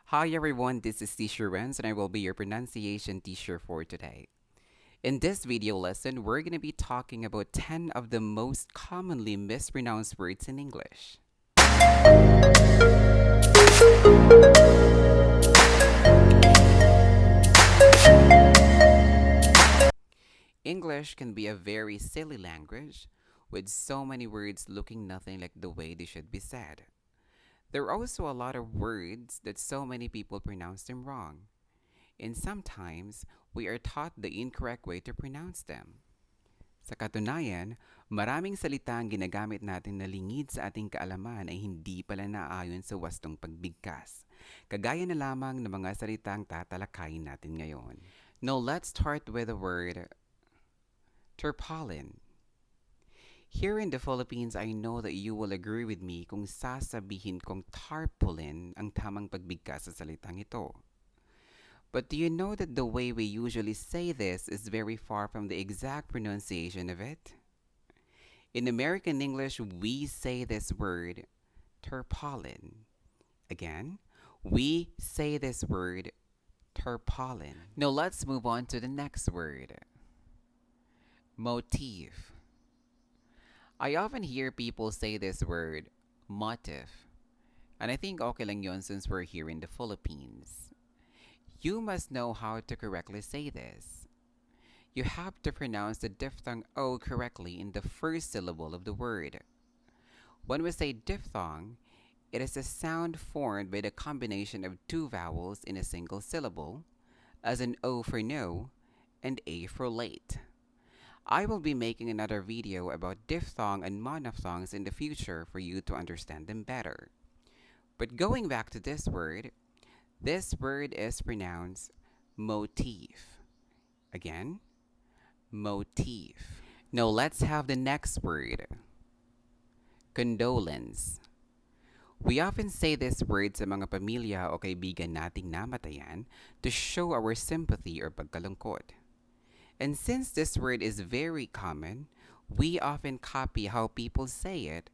Hi everyone, this is Teacher Renz and I will be your pronunciation teacher for today. In this video lesson, we're going to be talking about 10 of the most commonly mispronounced words in English. English can be a very silly language with so many words looking nothing like the way they should be said. There are also a lot of words that so many people pronounce them wrong. And sometimes, we are taught the incorrect way to pronounce them. Sa katunayan, maraming salita ang ginagamit natin na lingid sa ating kaalaman ay hindi pala naaayon sa wastong pagbigkas. Kagaya na lamang ng mga salitang tatalakayin natin ngayon. Now, let's start with the word Tarpaulin. Here in the Philippines, I know that you will agree with me kung sasabihin kong tarpaulin ang tamang pagbigkas sa salitang ito. But do you know that the way we usually say this is very far from the exact pronunciation of it? In American English, we say this word tarpaulin. Again, we say this word tarpaulin. Now let's move on to the next word. Motif. I often hear people say this word, motif. And I think okay lang yun since we're here in the Philippines. You must know how to correctly say this. You have to pronounce the diphthong O correctly in the first syllable of the word. When we say diphthong, it is a sound formed by the combination of two vowels in a single syllable, as in O for no and A for late. I will be making another video about diphthong and monophthongs in the future for you to understand them better. But going back to this word is pronounced motif. Again, motif. Now let's have the next word. Condolence. We often say this word sa mga pamilya o kaibigan nating namatayan to show our sympathy or pagkalungkot. And since this word is very common, we often copy how people say it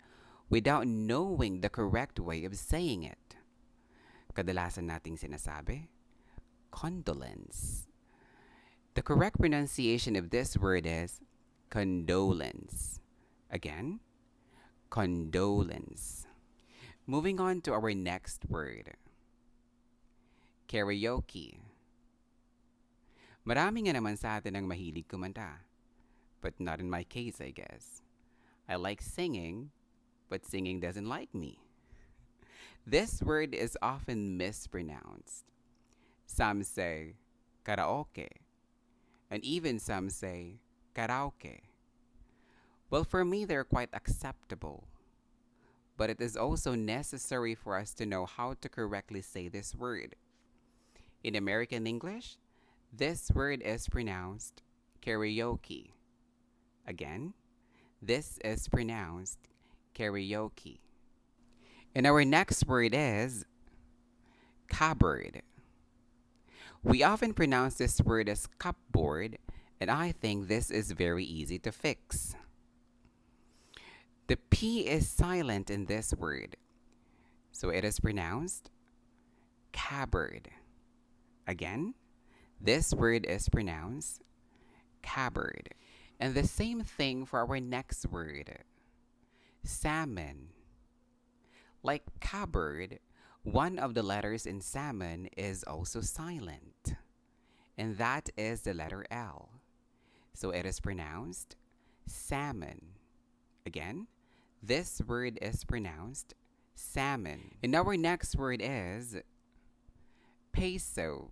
without knowing the correct way of saying it. Kadalasan nating sinasabi, condolence. The correct pronunciation of this word is condolence. Again, condolence. Moving on to our next word, karaoke. Marami nga naman sa atin ang mahilig kumanta. But not in my case, I guess. I like singing, but singing doesn't like me. This word is often mispronounced. Some say karaoke, and even some say karaoke. Well, for me, they're quite acceptable. But it is also necessary for us to know how to correctly say this word. In American English, this word is pronounced karaoke. Again, this is pronounced karaoke. And our next word is cupboard. We often pronounce this word as cupboard, and I think this is very easy to fix. The P is silent in this word, so it is pronounced cupboard. Again, this word is pronounced cupboard. And the same thing for our next word, salmon. Like cupboard, one of the letters in salmon is also silent, and that is the letter L. So it is pronounced salmon. Again, this word is pronounced salmon. And our next word is peso.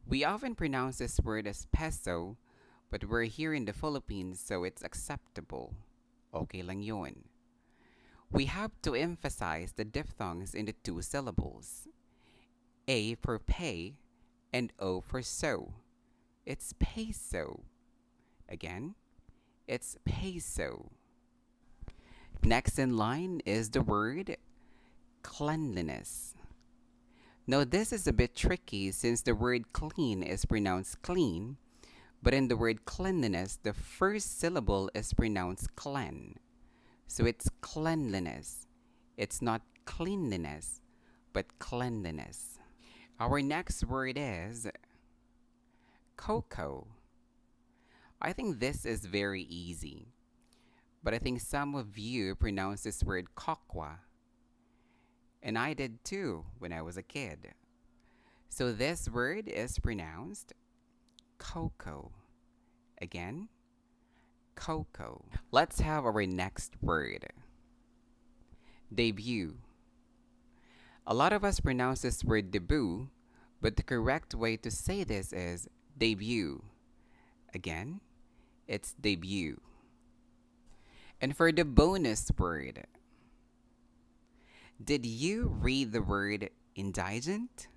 We often pronounce this word as peso, but we're here in the Philippines, so it's acceptable. Okay lang yun. We have to emphasize the diphthongs in the two syllables. A for pay and O for so. It's peso. Again, it's peso. Next in line is the word cleanliness. Now this is a bit tricky since the word clean is pronounced clean, but in the word cleanliness, the first syllable is pronounced clen. So it's cleanliness. It's not cleanliness, but cleanliness. Our next word is cocoa. I think this is very easy, but I think some of you pronounce this word cocoa, and I did too when I was a kid. So this word is pronounced cocoa. Again, cocoa. Let's have our next word. Debut. A lot of us pronounce this word debut, but the correct way to say this is debut. Again, it's debut. And for the bonus word, did you read the word indigent?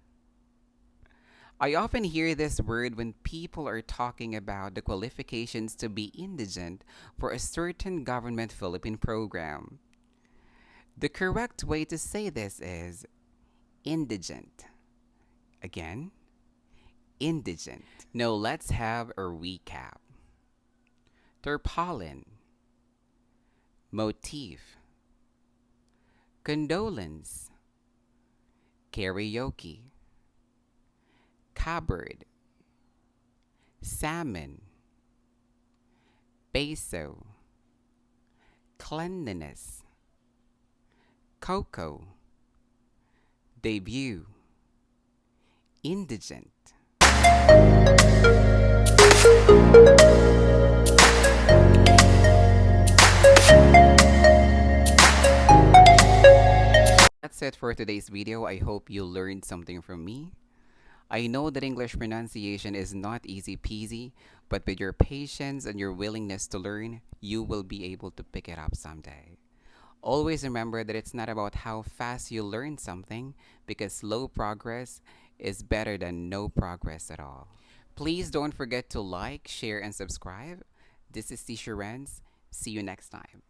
I often hear this word when people are talking about the qualifications to be indigent for a certain government Philippine program. The correct way to say this is indigent. Again, indigent. Now let's have a recap. Tarpaulin, Motif, Condolence, Karaoke, Cupboard, Salmon, Peso, Cleanliness, Cocoa, Debut, Indigent. That's it for today's video. I hope you learned something from me. I know that English pronunciation is not easy peasy, but with your patience and your willingness to learn, you will be able to pick it up someday. Always remember that it's not about how fast you learn something, because slow progress is better than no progress at all. Please don't forget to like, share, and subscribe. This is Teacher Renz. See you next time.